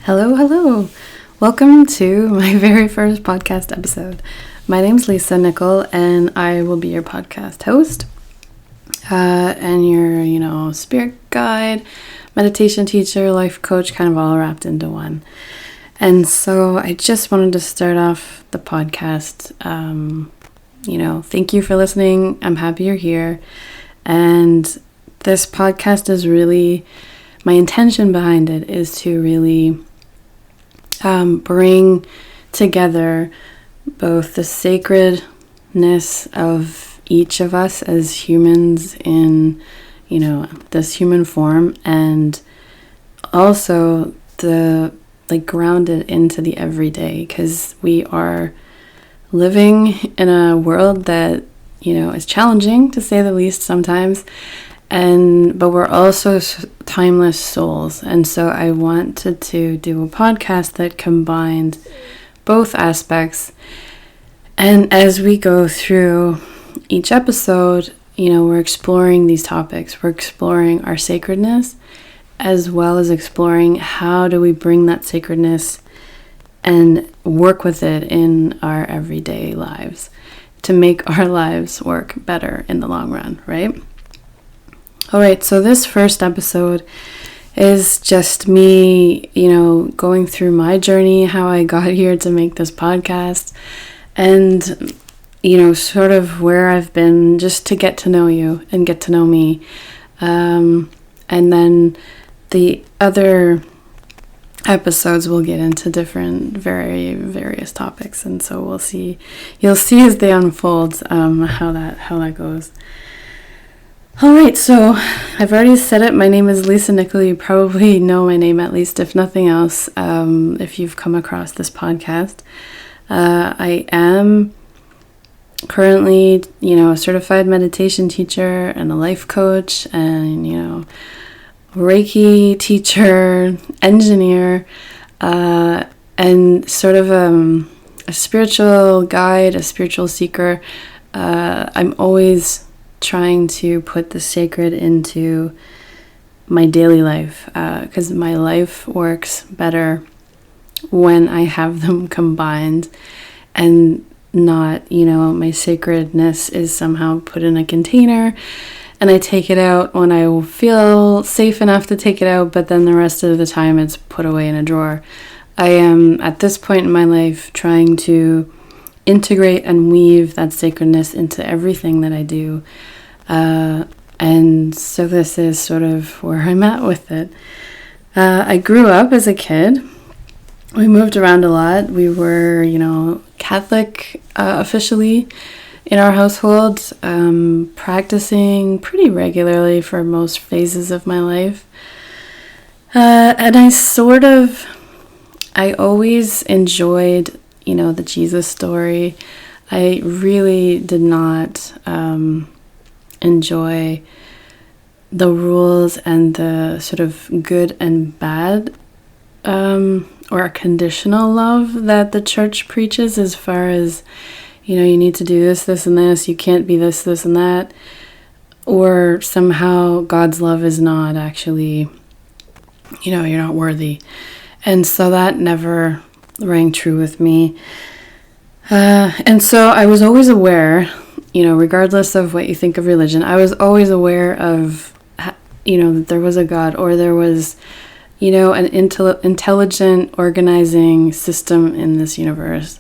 Hello, hello. Welcome to my very first podcast episode. My name's Lisa Nicol, and I will be your podcast host and your, spirit guide, meditation teacher, life coach, kind of all wrapped into one. And so I just wanted to start off the podcast. Thank you for listening. I'm happy you're here. And this podcast is really, my intention behind it is to really bring together both the sacredness of each of us as humans in, this human form, and also ground it into the everyday, because we are living in a world that, is challenging to say the least sometimes. But we're also timeless souls. And so I wanted to do a podcast that combined both aspects. And as we go through each episode, we're exploring these topics. We're exploring our sacredness, as well as exploring how do we bring that sacredness and work with it in our everyday lives to make our lives work better in the long run, right? All right, so this first episode is just me, going through my journey, how I got here to make this podcast, and, sort of where I've been, just to get to know you and get to know me. And then the other episodes will get into different, various topics, and so you'll see as they unfold how that goes. All right, so I've already said it. My name is Lisa Nicol. You probably know my name, at least, if nothing else, if you've come across this podcast. I am currently, a certified meditation teacher and a life coach and, Reiki teacher, engineer, and sort of a spiritual guide, a spiritual seeker. I'm always trying to put the sacred into my daily life, because my life works better when I have them combined, and not, my sacredness is somehow put in a container and I take it out when I feel safe enough to take it out, but then the rest of the time it's put away in a drawer. I am at this point in my life trying to integrate and weave that sacredness into everything that I do. And so this is sort of where I'm at with it. I grew up as a kid. We moved around a lot. We were, Catholic officially in our household, practicing pretty regularly for most phases of my life. And I always enjoyed, the Jesus story. I really did not enjoy the rules and the sort of good and bad or conditional love that the church preaches, as far as, you need to do this, this, and this, you can't be this, this, and that, or somehow God's love is not actually, you're not worthy. And so that never rang true with me. And so I was always aware, regardless of what you think of religion, I was always aware of, that there was a God, or there was, an intelligent organizing system in this universe,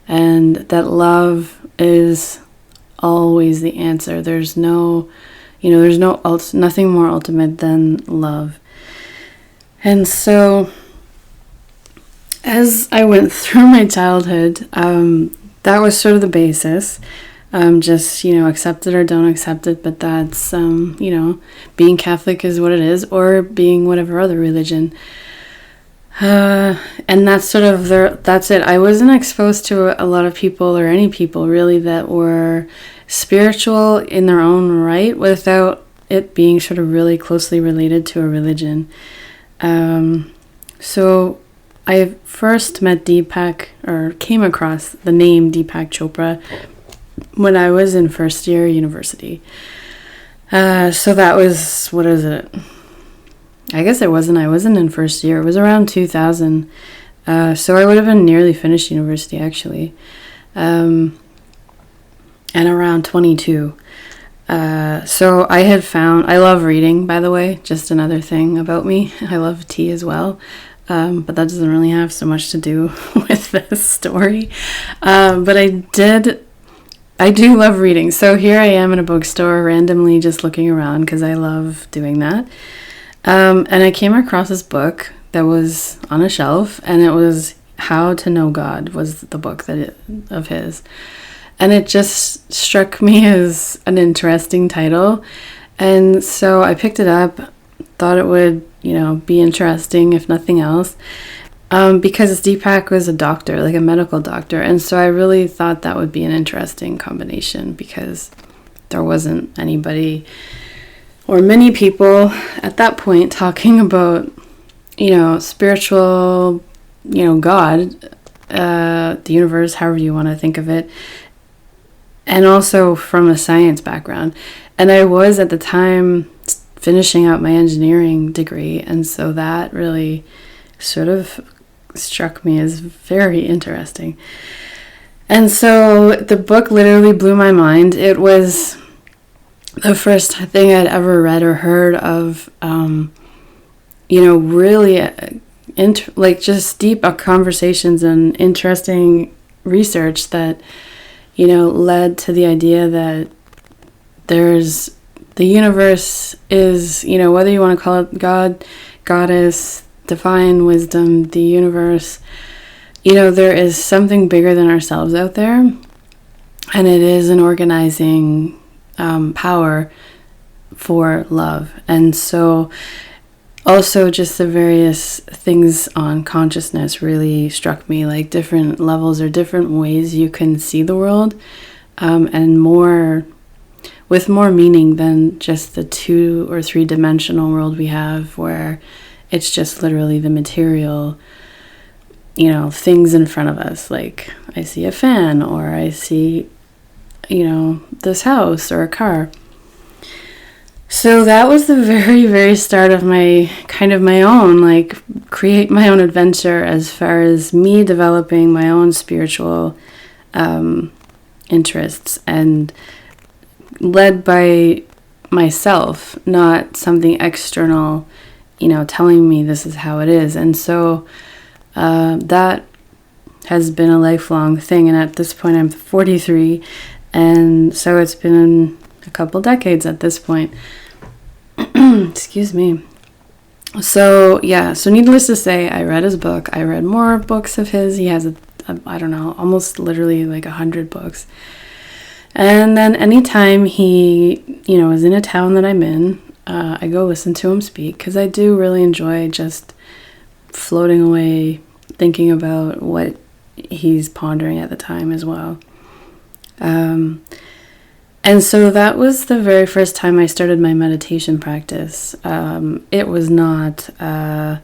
and that love is always the answer. There's nothing more ultimate than love. And so as I went through my childhood, that was sort of the basis. Just, accept it or don't accept it, but that's, being Catholic is what it is, or being whatever other religion. And that's sort of that's it. I wasn't exposed to a lot of people, or any people really, that were spiritual in their own right without it being sort of really closely related to a religion. So I first met Deepak, or came across the name Deepak Chopra, when I was in first year university. So that was, what is it? I guess I wasn't in first year. It was around 2000. So I would have been nearly finished university, actually. And around 22. So I had found, I love reading, by the way, just another thing about me. I love tea as well. But that doesn't really have so much to do with this story. But I do love reading. So here I am in a bookstore randomly just looking around because I love doing that. And I came across this book that was on a shelf, and it was How to Know God was the book of his. And it just struck me as an interesting title. And so I picked it up, thought it would, be interesting if nothing else. Because Deepak was a doctor, like a medical doctor. And so I really thought that would be an interesting combination because there wasn't anybody or many people at that point talking about, spiritual, God, the universe, however you want to think of it. And also from a science background. And I was at the time finishing out my engineering degree. And so that really sort of struck me as very interesting. And so the book literally blew my mind. It was the first thing I'd ever read or heard of, really just deep conversations and interesting research that, led to the idea that the universe is, whether you want to call it God, goddess, divine wisdom, the universe, there is something bigger than ourselves out there, and it is an organizing power for love. And so also just the various things on consciousness really struck me, like different levels or different ways you can see the world, and with more meaning than just the 2 or 3 dimensional world we have, where it's just literally the material, things in front of us. Like I see a fan, or I see, this house or a car. So that was the very, very start of my own, create my own adventure as far as me developing my own spiritual interests, and led by myself, not something external, telling me this is how it is. And so that has been a lifelong thing. And at this point, I'm 43. And so it's been a couple decades at this point. Excuse me. So needless to say, I read his book. I read more books of his. He has, almost literally 100 books. And then anytime he, is in a town that I'm in, I go listen to him speak, because I do really enjoy just floating away, thinking about what he's pondering at the time as well. And so that was the very first time I started my meditation practice. It was not, it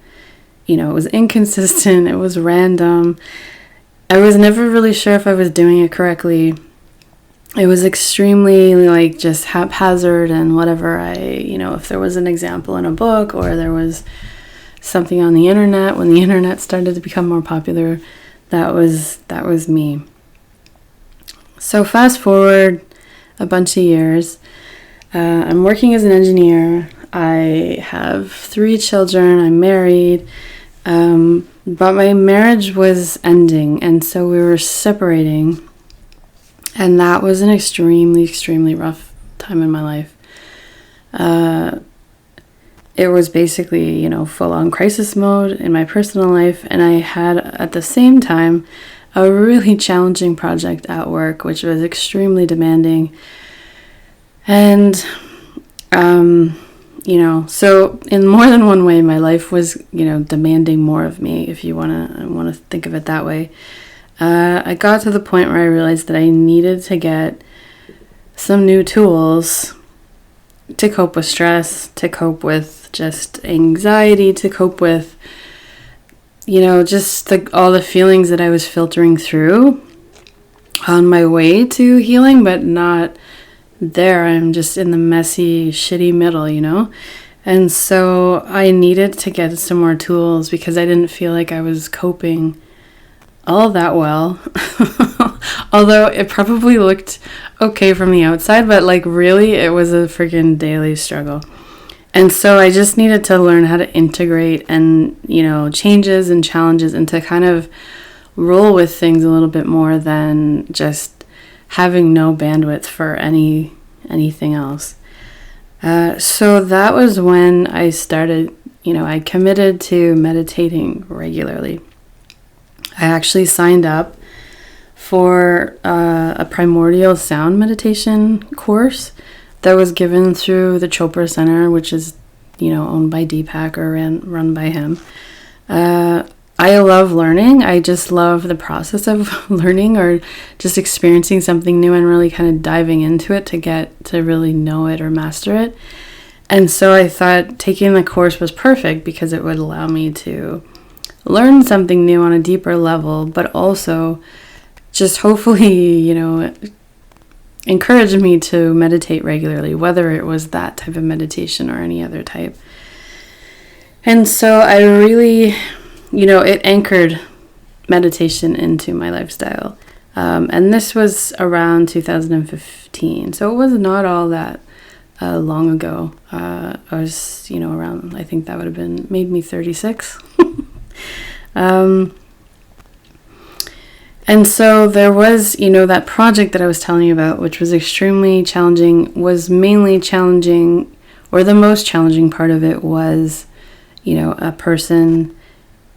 was inconsistent. It was random. I was never really sure if I was doing it correctly. It was extremely just haphazard, and whatever if there was an example in a book, or there was something on the internet, when the internet started to become more popular, that was me. So fast forward a bunch of years, I'm working as an engineer. I have 3 children. I'm married, but my marriage was ending, and so we were separating. And that was an extremely, extremely rough time in my life. It was basically, full-on crisis mode in my personal life. And I had, at the same time, a really challenging project at work, which was extremely demanding. And, so in more than one way, my life was, demanding more of me, if you want to think of it that way. I got to the point where I realized that I needed to get some new tools to cope with stress, to cope with just anxiety, to cope with, just all the feelings that I was filtering through on my way to healing, but not there. I'm just in the messy, shitty middle, And so I needed to get some more tools because I didn't feel like I was coping all that well. Although it probably looked okay from the outside, but like really it was a freaking daily struggle. And so I just needed to learn how to integrate and, changes and challenges, and to kind of roll with things a little bit more than just having no bandwidth for anything else. So that was when I started, I committed to meditating regularly. I actually signed up for a primordial sound meditation course that was given through the Chopra Center, which is, owned by Deepak or run by him. I love learning. I just love the process of learning, or just experiencing something new and really kind of diving into it to get to really know it or master it. And so I thought taking the course was perfect because it would allow me to learn something new on a deeper level, but also just hopefully, encourage me to meditate regularly, whether it was that type of meditation or any other type. And so I really, it anchored meditation into my lifestyle. And this was around 2015. So it was not all that long ago. I was, around, I think that would have made me 36. And so there was, that project that I was telling you about, which was extremely challenging, was mainly challenging, or the most challenging part of it was, a person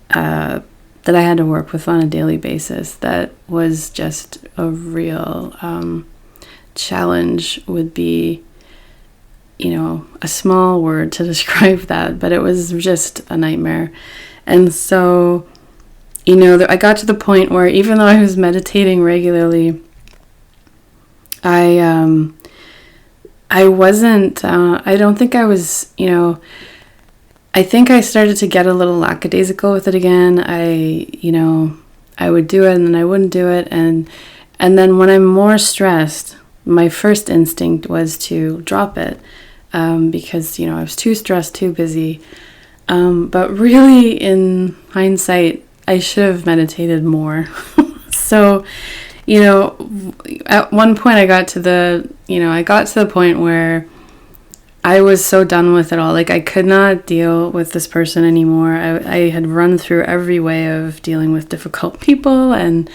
that I had to work with on a daily basis. That was just a real challenge, would be, a small word to describe that, but it was just a nightmare. And so, I got to the point where even though I was meditating regularly, I wasn't, I don't think I was, I think I started to get a little lackadaisical with it again. I would do it and then I wouldn't do it. And then when I'm more stressed, my first instinct was to drop it, because, I was too stressed, too busy. But really, in hindsight, I should have meditated more. So, at one point I got to the point where I was so done with it all. Like, I could not deal with this person anymore. I had run through every way of dealing with difficult people and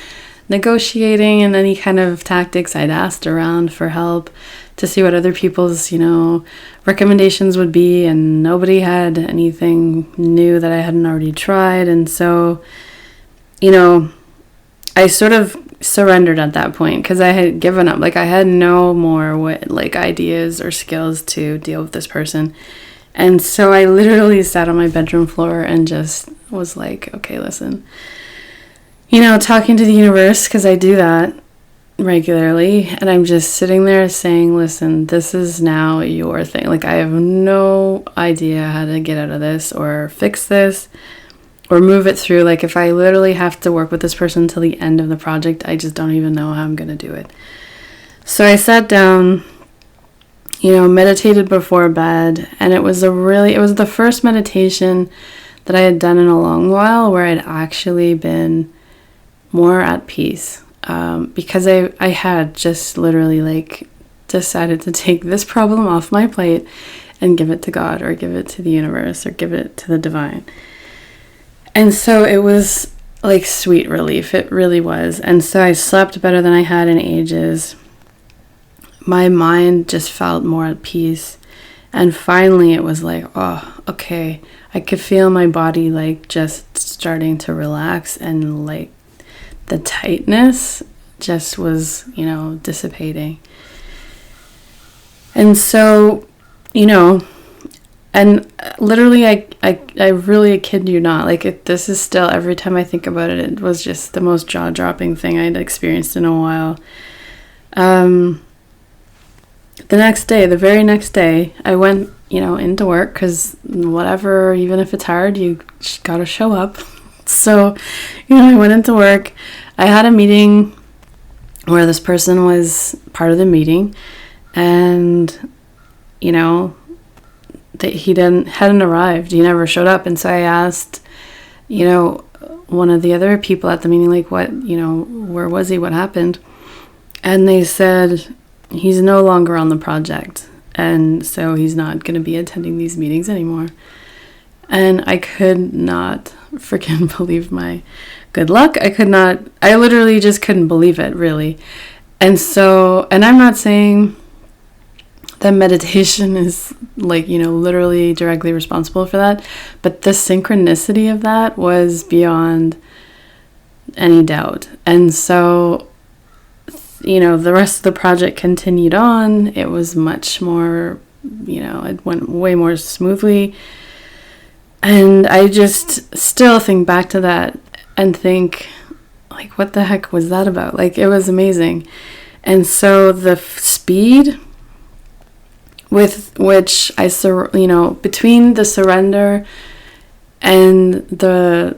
negotiating and any kind of tactics. I'd asked around for help to see what other people's, recommendations would be, and nobody had anything new that I hadn't already tried. And so, I sort of surrendered at that point because I had given up. Like, I had no more ideas or skills to deal with this person. And so I literally sat on my bedroom floor and just was like, okay, listen, talking to the universe, because I do that regularly, and I'm just sitting there saying, listen, this is now your thing. Like, I have no idea how to get out of this or fix this or move it through. Like, if I literally have to work with this person till the end of the project, I just don't even know how I'm going to do it. So I sat down, meditated before bed, and it was the first meditation that I had done in a long while where I'd actually been more at peace. Because I had just literally decided to take this problem off my plate and give it to God, or give it to the universe, or give it to the divine. And so it was like sweet relief. It really was. And so I slept better than I had in ages. My mind just felt more at peace. And finally it was like, oh, okay. I could feel my body just starting to relax, and the tightness just was, dissipating. And so, and literally, I really kid you not, this is still, every time I think about it, it was just the most jaw-dropping thing I'd experienced in a while. The very next day, I went, into work, because whatever, even if it's hard, you gotta show up. So, I went into work. I had a meeting where this person was part of the meeting, and, that he hadn't arrived. He never showed up. And so I asked, one of the other people at the meeting, like, what, where was he? What happened? And they said he's no longer on the project. And so he's not going to be attending these meetings anymore. And I could not freaking believe my good luck. I literally just couldn't believe it, really. And so, and I'm not saying that meditation is literally directly responsible for that, but the synchronicity of that was beyond any doubt. And so, the rest of the project continued on. It was much more, it went way more smoothly. And I just still think back to that and think, what the heck was that about? It was amazing. And so the speed with which between the surrender and the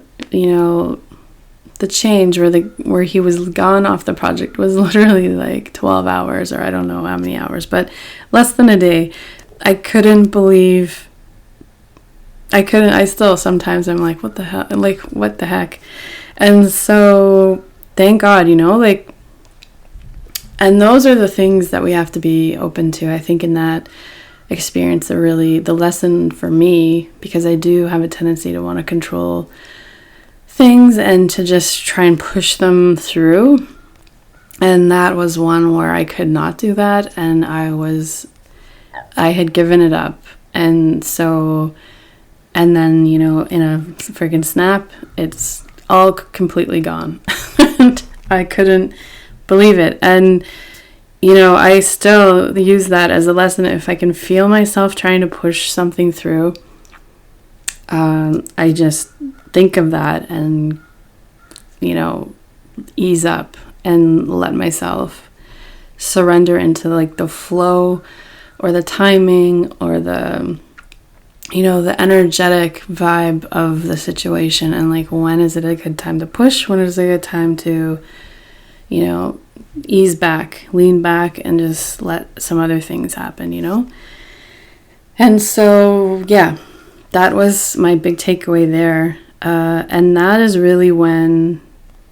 change where he was gone off the project was literally 12 hours, or I don't know how many hours, but less than a day. I still sometimes I'm like, what the hell? What the heck? And so thank God, and those are the things that we have to be open to. I think in that experience, the lesson for me, because I do have a tendency to want to control things and to just try and push them through. And that was one where I could not do that. And I had given it up. And so, and then, in a friggin' snap, it's all completely gone. And I couldn't believe it. And, I still use that as a lesson. If I can feel myself trying to push something through, I just think of that and, ease up and let myself surrender into the flow or the timing or the energetic vibe of the situation. And when is it a good time to push? When is it a good time to, ease back, lean back, and just let some other things happen, And so, yeah, that was my big takeaway there. And that is really when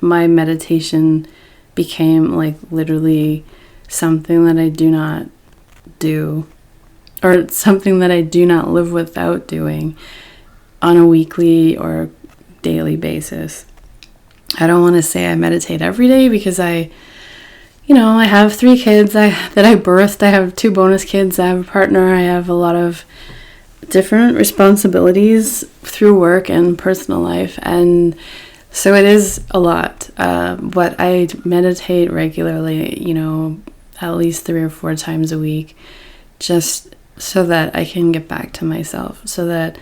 my meditation became literally something that I do not do, or something that I do not live without doing on a weekly or daily basis. I don't want to say I meditate every day, because I have 3 kids that I birthed. I have 2 bonus kids. I have a partner. I have a lot of different responsibilities through work and personal life. And so it is a lot. But I meditate regularly, at least 3 or 4 times a week, just so that I can get back to myself, so that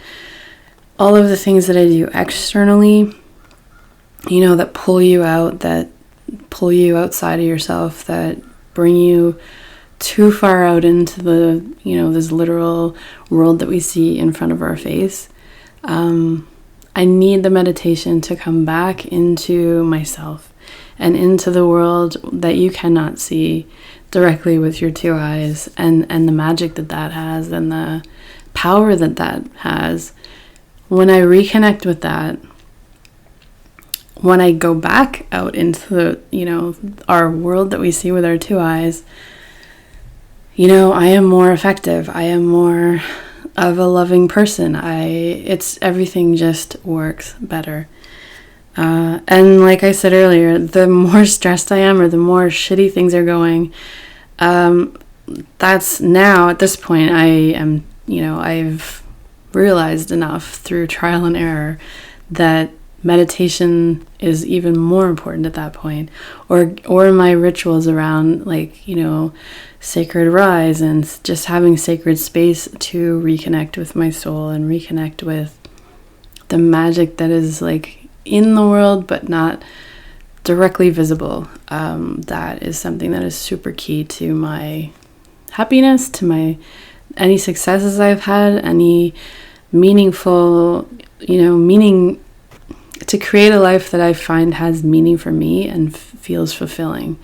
all of the things that I do externally, that pull you out, that pull you outside of yourself, that bring you too far out into the, this literal world that we see in front of our face. I need the meditation to come back into myself and into the world that you cannot see directly with your 2 eyes, and the magic that has, and the power that has. When I reconnect with that, when I go back out into the, our world that we see with our 2 eyes, I am more effective. I am more of a loving person. It's everything just works better. And like I said earlier, the more stressed I am, or the more shitty things are going, that's now at this point, I am, I've realized enough through trial and error that meditation is even more important at that point, or my rituals around sacred rise, and just having sacred space to reconnect with my soul and reconnect with the magic that is in the world but not directly visible. That is something that is super key to my happiness, to any successes I've had, any meaningful, meaning, to create a life that I find has meaning for me and feels fulfilling.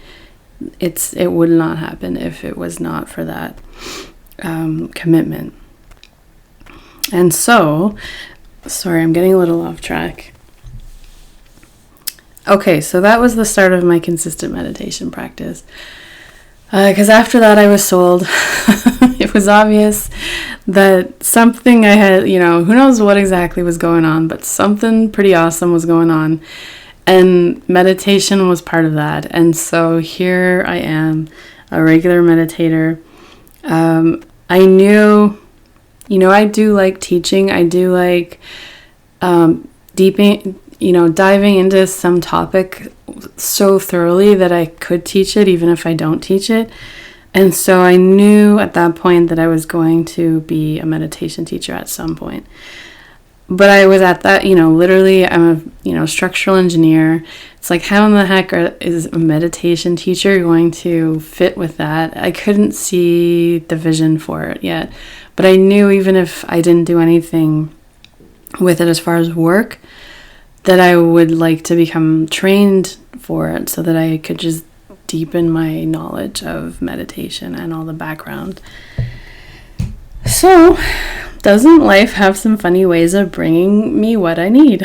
It would not happen if it was not for that commitment. And so, sorry, I'm getting a little off track. Okay, so that was the start of my consistent meditation practice. Because after that, I was sold. It was obvious that something I had, who knows what exactly was going on, but something pretty awesome was going on. And meditation was part of that. And so here I am, a regular meditator. I knew, I do like teaching. I do like diving into some topic so thoroughly that I could teach it even if I don't teach it. And so I knew at that point that I was going to be a meditation teacher at some point. But I was at that, literally I'm a, structural engineer. It's like, how in the heck is a meditation teacher going to fit with that? I couldn't see the vision for it yet. But I knew even if I didn't do anything with it as far as work, that I would like to become trained for it so that I could just deepen my knowledge of meditation and all the background. So, doesn't life have some funny ways of bringing me what I need?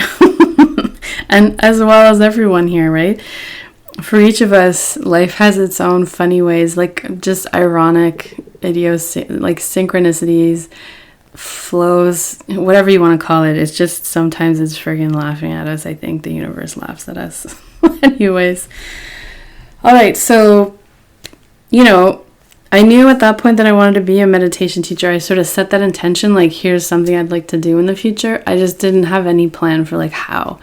And as well as everyone here, right? For each of us, life has its own funny ways, like just ironic synchronicities, flows, whatever you want to call it. It's just sometimes it's friggin' laughing at us. I think the universe laughs at us. Anyways. All right, so, I knew at that point that I wanted to be a meditation teacher. I sort of set that intention, like, here's something I'd like to do in the future. I just didn't have any plan for, like, how.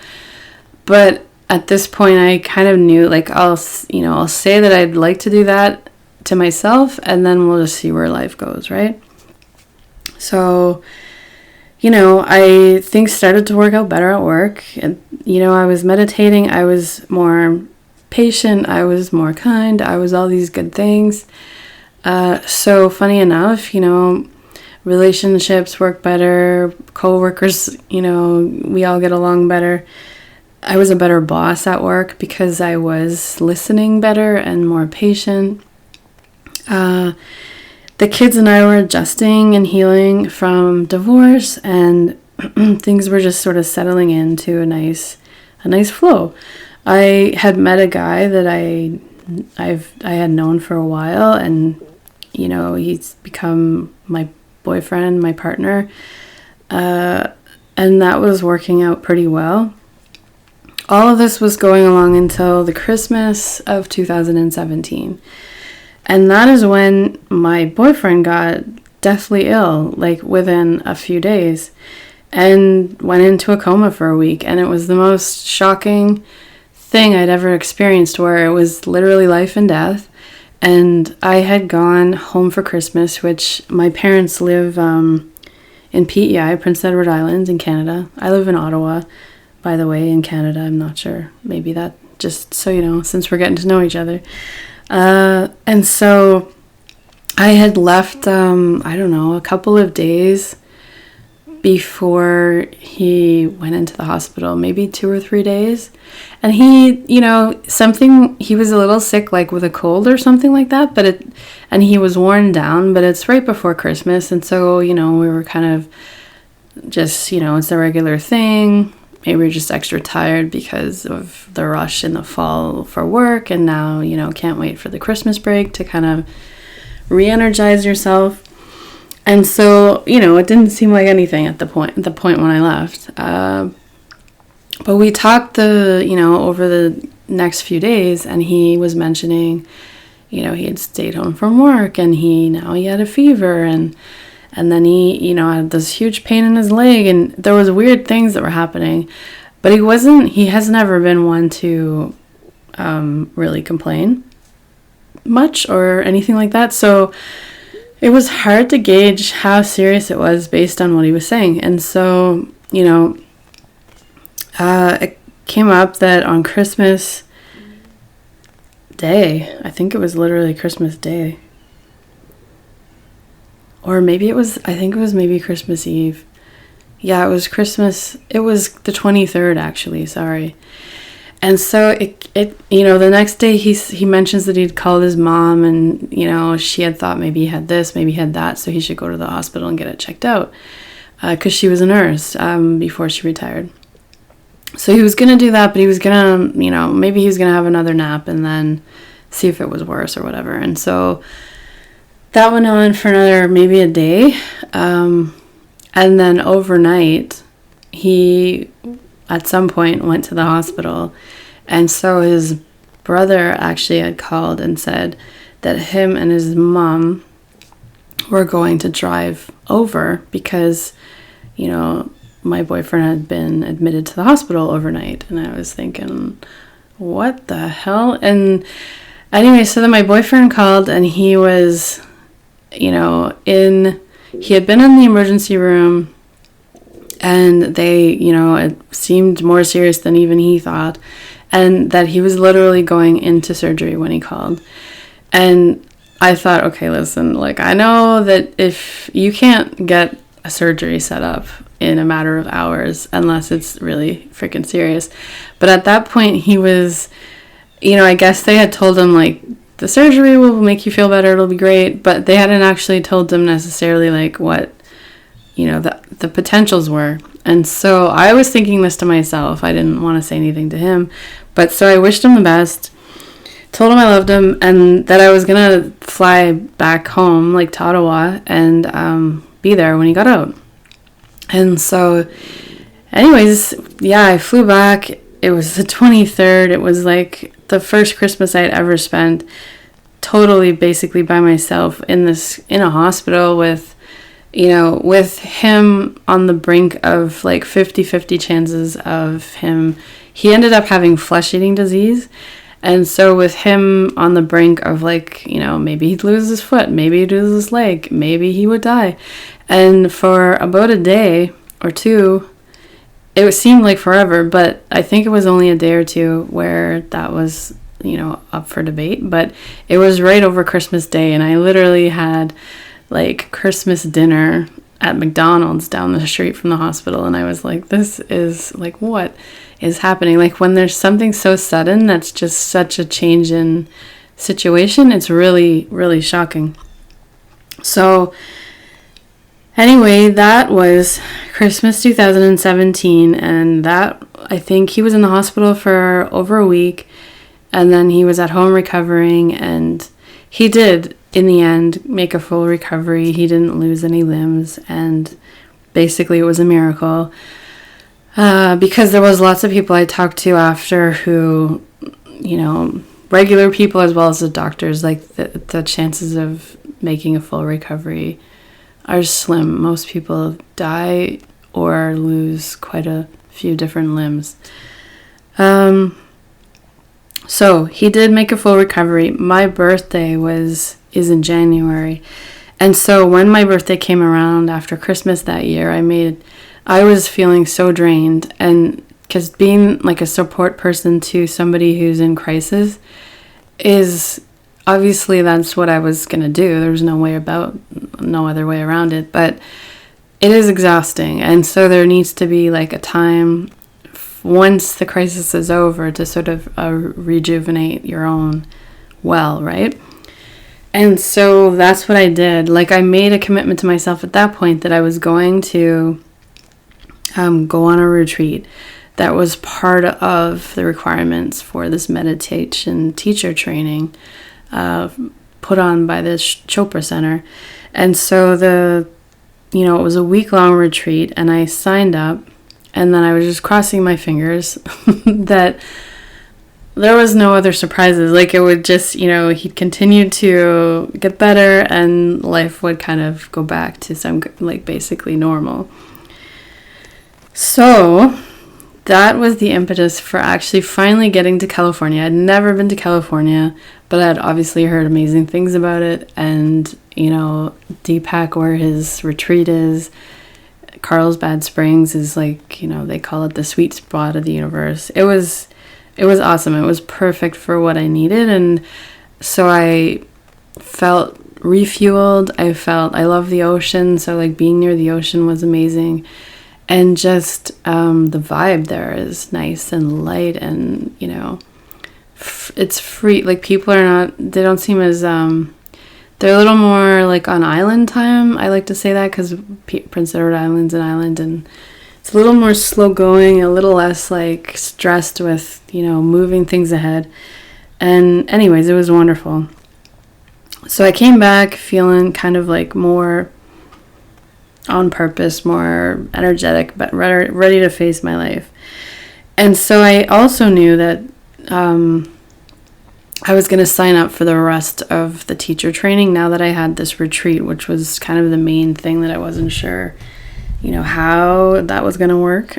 But at this point, I kind of knew, like, I'll say that I'd like to do that to myself, and then we'll just see where life goes, right? So, I things started to work out better at work. And, I was meditating. I was more patient. I was more kind. I was all these good things. So funny enough, relationships work better. Co-workers, we all get along better. I was a better boss at work because I was listening better and more patient. The kids and I were adjusting and healing from divorce, and things were just sort of settling into a nice flow. I had met a guy that I had known for a while, and he's become my boyfriend, my partner, and that was working out pretty well. All of this was going along until the Christmas of 2017. And that is when my boyfriend got deathly ill, like within a few days, and went into a coma for a week. And it was the most shocking thing I'd ever experienced, where it was literally life and death. And I had gone home for Christmas, which my parents live in PEI, Prince Edward Island in Canada. I live in Ottawa, by the way, in Canada. I'm not sure. Maybe that, just so you know, since we're getting to know each other. And so I had left, a couple of days before he went into the hospital, maybe 2 or 3 days. And he, he was a little sick, like with a cold or something like that, and he was worn down, but it's right before Christmas. And so, we were kind of just, it's a regular thing. Maybe we're just extra tired because of the rush in the fall for work, and now, can't wait for the Christmas break to kind of re-energize yourself. And so, it didn't seem like anything at the point when I left. But we talked over the next few days, and he was mentioning, he had stayed home from work, and he had a fever, and then he, had this huge pain in his leg, and there was weird things that were happening. But he has never been one to really complain much or anything like that. So it was hard to gauge how serious it was based on what he was saying. And so, it came up that on Christmas Day, I think it was literally Christmas Day, or maybe maybe Christmas Eve. Yeah, it was Christmas. It was the 23rd, actually. Sorry. And so the next day he mentions that he'd called his mom, and, she had thought maybe he had this, maybe he had that, so he should go to the hospital and get it checked out. because she was a nurse before she retired. So he was going to do that, but he was going to, maybe he was going to have another nap and then see if it was worse or whatever. And so that went on for another, maybe a day. And then overnight, he, at some point, went to the hospital. And so his brother actually had called and said that him and his mom were going to drive over because, my boyfriend had been admitted to the hospital overnight. And I was thinking, what the hell? And anyway, so then my boyfriend called and he was, he had been in the emergency room and they, it seemed more serious than even he thought. And that he was literally going into surgery when he called. And I thought, okay, listen, I know that if you can't get a surgery set up in a matter of hours unless it's really freaking serious. But at that point he was, I guess they had told him the surgery will make you feel better, it'll be great, but they hadn't actually told him necessarily what, the potentials were. And so I was thinking this to myself. I didn't want to say anything to him, but so I wished him the best, told him I loved him, and that I was gonna fly back home, to Ottawa, and be there when he got out. And so, anyways, yeah, I flew back. It was the 23rd. It was the first Christmas I'd ever spent totally basically by myself in a hospital with, with him on the brink of 50-50 chances of him. He ended up having flesh-eating disease. And so with him on the brink of maybe he'd lose his foot, maybe he'd lose his leg, maybe he would die. And for about a day or two, it seemed like forever, but I think it was only a day or two where that was, up for debate. But it was right over Christmas Day, and I literally had Christmas dinner at McDonald's down the street from the hospital, and I was like, this is what is happening? When there's something so sudden that's just such a change in situation, it's really, really shocking. So anyway, that was Christmas 2017, and that, I think he was in the hospital for over a week, and then he was at home recovering, and he did, in the end, make a full recovery. He didn't lose any limbs, and basically it was a miracle. Because there was lots of people I talked to after who, regular people as well as the doctors, the chances of making a full recovery are slim. Most people die or lose quite a few different limbs. So he did make a full recovery. My birthday is in January. And so when my birthday came around after Christmas that year, I was feeling so drained, and because being a support person to somebody who's in crisis is obviously that's what I was going to do. There's no other way around it, but it is exhausting. And so there needs to be a time once the crisis is over to sort of rejuvenate your own well, right? And so that's what I did. I made a commitment to myself at that point that I was going to go on a retreat. That was part of the requirements for this meditation teacher training put on by this Chopra Center. And so it was a week-long retreat, and I signed up, and then I was just crossing my fingers that there was no other surprises. It would just, he'd continue to get better, and life would kind of go back to some, basically normal. So that was the impetus for actually finally getting to California. I'd never been to California, but I'd obviously heard amazing things about it. And, Deepak, where his retreat is, Carlsbad Springs is they call it the sweet spot of the universe. It was awesome. It was perfect for what I needed. And so I felt refueled. I love the ocean. So being near the ocean was amazing. And just the vibe there is nice and light, and it's free. People are not, they don't seem as They're a little more like on island time. I like to say that because Prince Edward Island's an island, and it's a little more slow going, a little less like stressed with, moving things ahead. And anyways, it was wonderful. So I came back feeling kind of like more on purpose, more energetic, but ready to face my life. And so I also knew that I was going to sign up for the rest of the teacher training now that I had this retreat, which was kind of the main thing that I wasn't sure, how that was going to work,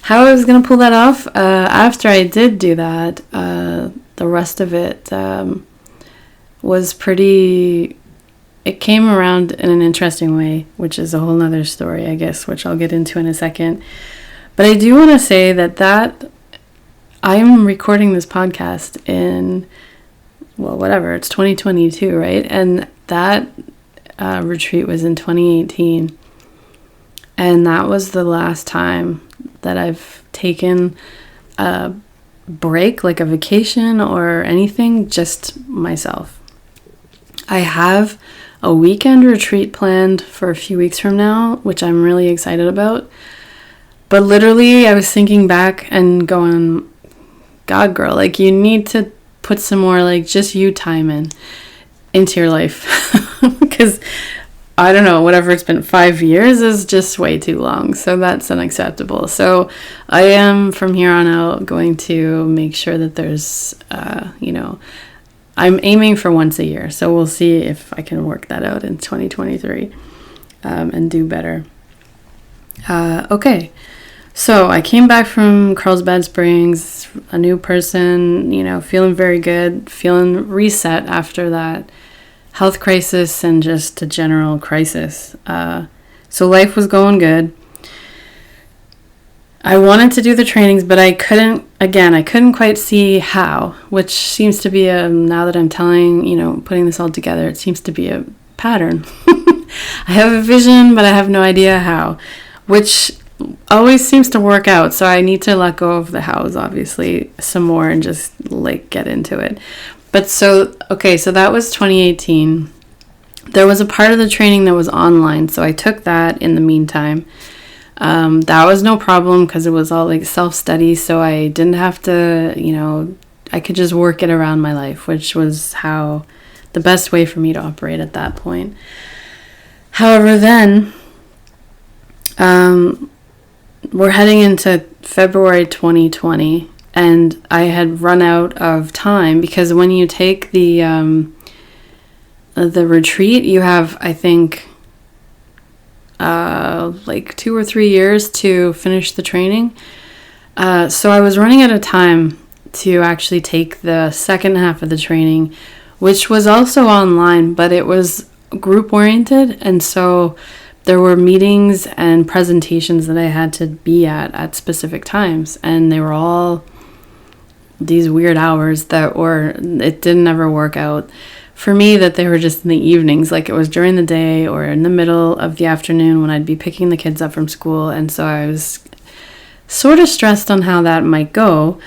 how I was going to pull that off. After I did do that, the rest of it was pretty, it came around in an interesting way, which is a whole nother story, I guess, which I'll get into in a second. But I do want to say that I'm recording this podcast in, it's 2022, right? And that retreat was in 2018. And that was the last time that I've taken a break, like a vacation or anything, just myself. I have a weekend retreat planned for a few weeks from now, which I'm really excited about. But literally, I was thinking back and going, God, girl, like you need to put some more like just you time into your life. Because I don't know, whatever it's been, 5 years is just way too long. So that's unacceptable. So I am from here on out going to make sure that there's, I'm aiming for once a year. So we'll see if I can work that out in 2023 and do better. Okay. So I came back from Carlsbad Springs, a new person, feeling very good, feeling reset after that health crisis and just a general crisis. So life was going good. I wanted to do the trainings, but I couldn't quite see how, which seems to be now that I'm putting this all together, it seems to be a pattern. I have a vision, but I have no idea how, which always seems to work out. So I need to let go of the hows, obviously, some more and just like get into it. But so that was 2018. There was a part of the training that was online, so I took that in the meantime. That was no problem because it was all like self-study, so I didn't have to, I could just work it around my life, which was the best way for me to operate at that point. However, then, we're heading into February 2020, and I had run out of time because when you take the retreat, you have, I think, like 2 or 3 years to finish the training. So I was running out of time to actually take the second half of the training, which was also online, but it was group oriented, and so there were meetings and presentations that I had to be at specific times, and they were all these weird hours it didn't ever work out for me, that they were just in the evenings, like it was during the day or in the middle of the afternoon when I'd be picking the kids up from school. And so I was sort of stressed on how that might go,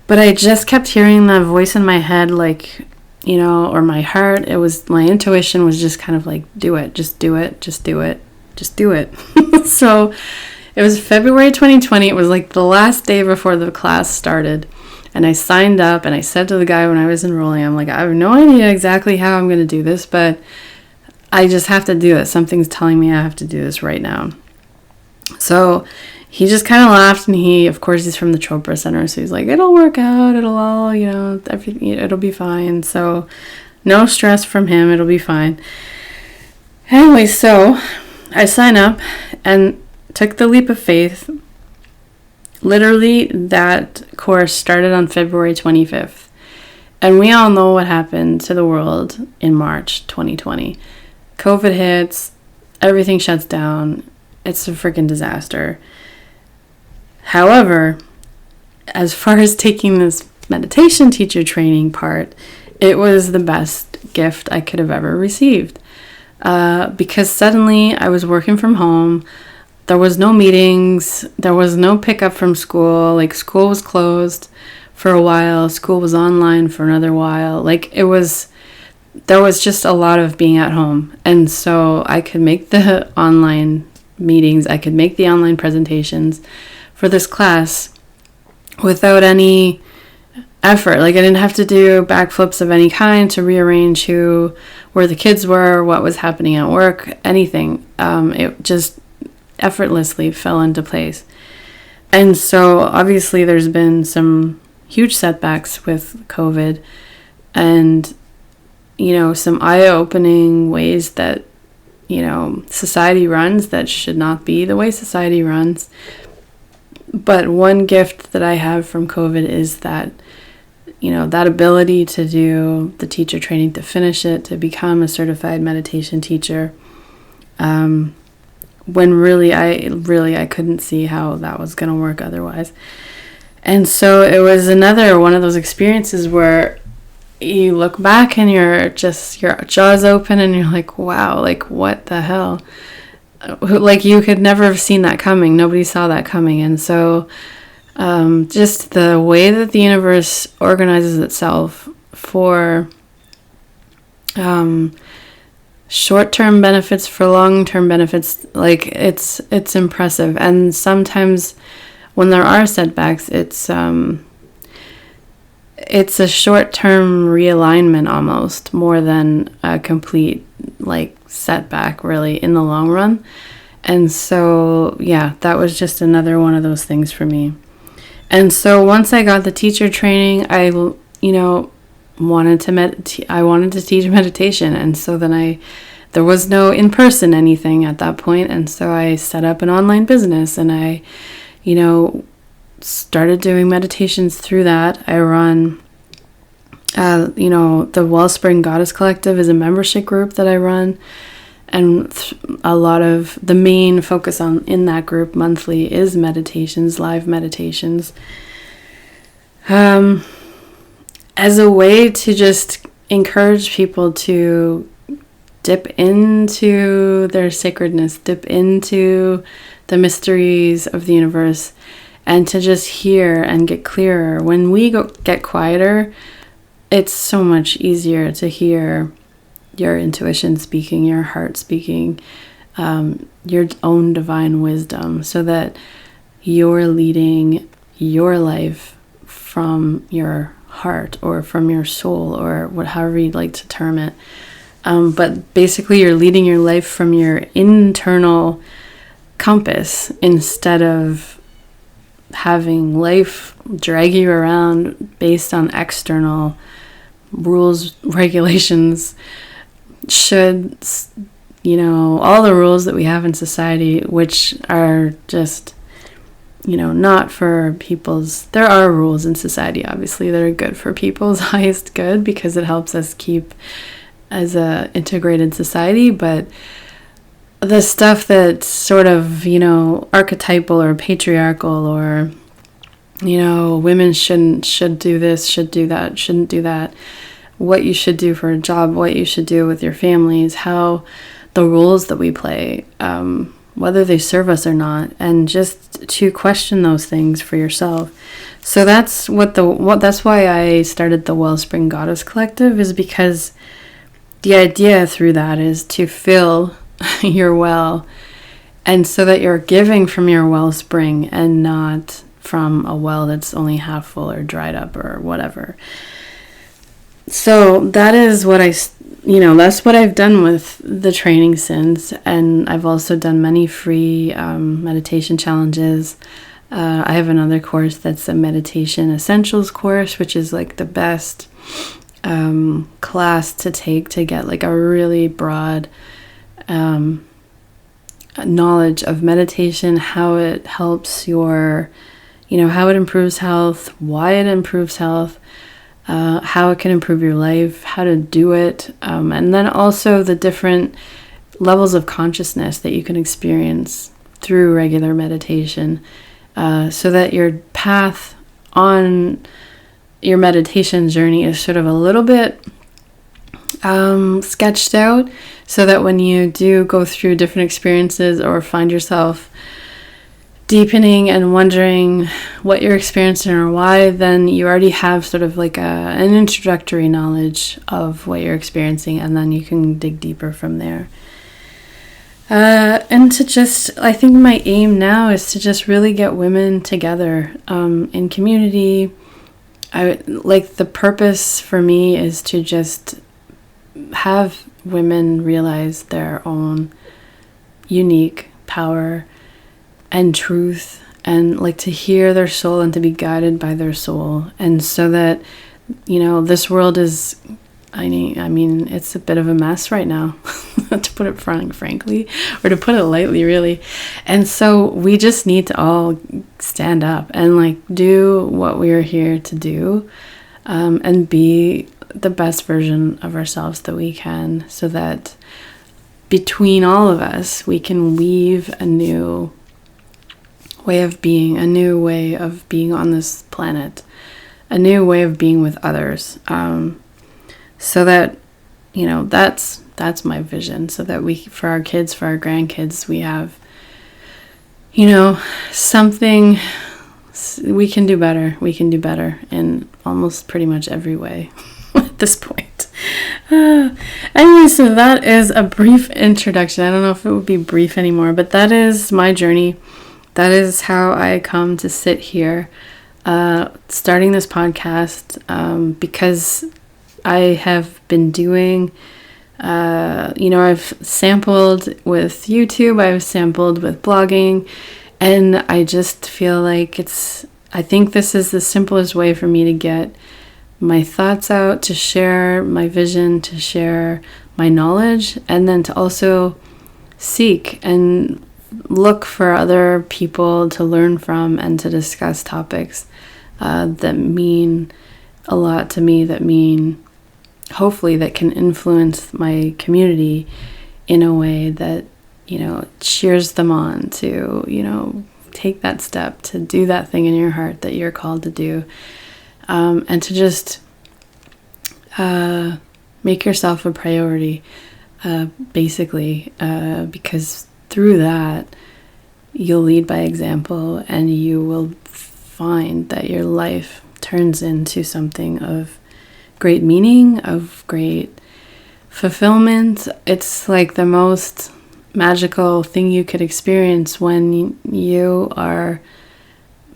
but I just kept hearing that voice in my head, like, or my heart, my intuition was just kind of like, do it, just do it, just do it, just do it. So it was February 2020. It was like the last day before the class started. And I signed up and I said to the guy when I was enrolling, I'm like, I have no idea exactly how I'm going to do this, but I just have to do it. Something's telling me I have to do this right now. So he just kind of laughed, and of course, he's from the Chopra Center. So he's like, it'll work out. It'll all, everything, it'll be fine. So no stress from him. It'll be fine. Anyway, so I signed up and took the leap of faith. Literally, that course started on February 25th. And we all know what happened to the world in March 2020. COVID hits, everything shuts down. It's a freaking disaster. However, as far as taking this meditation teacher training part, it was the best gift I could have ever received. Because suddenly I was working from home. There was no meetings. There was no pickup from school. Like, school was closed for a while. School was online for another while. Like, it was there was just a lot of being at home. And so I could make the online meetings, I could make the online presentations for this class without any effort. Like, I didn't have to do backflips of any kind to rearrange where the kids were, what was happening at work, anything. It just effortlessly fell into place. And so obviously there's been some huge setbacks with COVID, and some eye-opening ways that society runs that should not be the way society runs. But one gift that I have from COVID is that that ability to do the teacher training, to finish it, to become a certified meditation teacher, when really I couldn't see how that was going to work otherwise. And so it was another one of those experiences where you look back and your jaws open and you're like, wow, like what the hell? Like you could never have seen that coming. Nobody saw that coming. And so just the way that the universe organizes itself for short-term benefits, for long-term benefits, like it's impressive. And sometimes when there are setbacks, it's a short-term realignment almost, more than a complete setback really in the long run. And so yeah, that was just another one of those things for me. And so once I got the teacher training, I wanted to teach meditation. And so then there was no in-person anything at that point. And so I set up an online business, and I started doing meditations through that. I run, the Wellspring Goddess Collective is a membership group that I run. And a lot of the main focus in that group monthly is meditations, live meditations, as a way to just encourage people to dip into their sacredness, dip into the mysteries of the universe, and to just hear and get clearer. When we get quieter, it's so much easier to hear your intuition speaking, your heart speaking, your own divine wisdom, so that you're leading your life from your heart or from your soul, or however you'd like to term it. But basically you're leading your life from your internal compass, instead of having life drag you around based on external rules, regulations, all the rules that we have in society, which are just, not for people's, there are rules in society, obviously, that are good for people's highest good, because it helps us keep as a integrated society. But the stuff that's sort of, archetypal or patriarchal, or, women should do this, should do that, shouldn't do that, what you should do for a job, what you should do with your families, how the roles that we play, whether they serve us or not, and just to question those things for yourself. So that's that's why I started the Wellspring Goddess Collective, is because the idea through that is to fill your well, and so that you're giving from your wellspring and not from a well that's only half full or dried up or whatever. So that is what that's what I've done with the training since. And I've also done many free meditation challenges. I have another course that's a meditation essentials course, which is like the best class to take to get like a really broad knowledge of meditation, how it helps how it improves health, why it improves health, how it can improve your life, how to do it, and then also the different levels of consciousness that you can experience through regular meditation, so that your path on your meditation journey is sort of a little bit sketched out, so that when you do go through different experiences or find yourself deepening and wondering what you're experiencing or why, then you already have sort of like an introductory knowledge of what you're experiencing, and then you can dig deeper from there. And to just, I think my aim now is to just really get women together in community. The purpose for me is to just have women realize their own unique power and truth, and like to hear their soul and to be guided by their soul. And so that, this world is, I mean, it's a bit of a mess right now, to put it frankly, or to put it lightly, really. And so we just need to all stand up and like do what we are here to do, and be the best version of ourselves that we can, so that between all of us, we can weave a new way of being, a new way of being on this planet, a new way of being with others. So that, that's my vision, so that we, for our kids, for our grandkids, we have, something, we can do better. We can do better in almost pretty much every way at this point. Anyway, so that is a brief introduction. I don't know if it would be brief anymore, but that is my journey. That is how I come to sit here, starting this podcast, because I have been doing, I've sampled with YouTube, I've sampled with blogging, and I just feel like I think this is the simplest way for me to get my thoughts out, to share my vision, to share my knowledge, and then to also seek and look for other people to learn from and to discuss topics that mean a lot to me, that mean, hopefully, that can influence my community in a way that, cheers them on to, take that step, to do that thing in your heart that you're called to do, and to just make yourself a priority, basically, because through that, you'll lead by example, and you will find that your life turns into something of great meaning, of great fulfillment. It's like the most magical thing you could experience when you are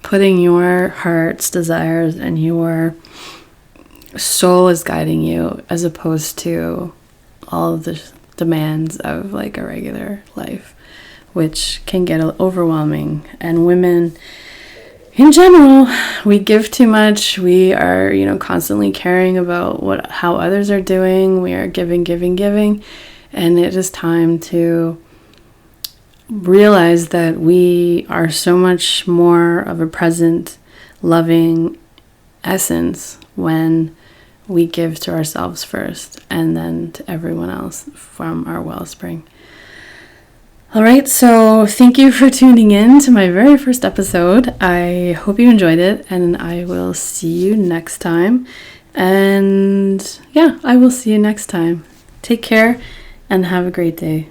putting your heart's desires and your soul is guiding you, as opposed to all of the demands of like a regular life, which can get overwhelming. And women in general, we give too much. We are, constantly caring about how others are doing. We are giving. And it is time to realize that we are so much more of a present, loving essence when we give to ourselves first, and then to everyone else from our wellspring. All right, so thank you for tuning in to my very first episode. I hope you enjoyed it, and I will see you next time. And yeah, I will see you next time. Take care and have a great day.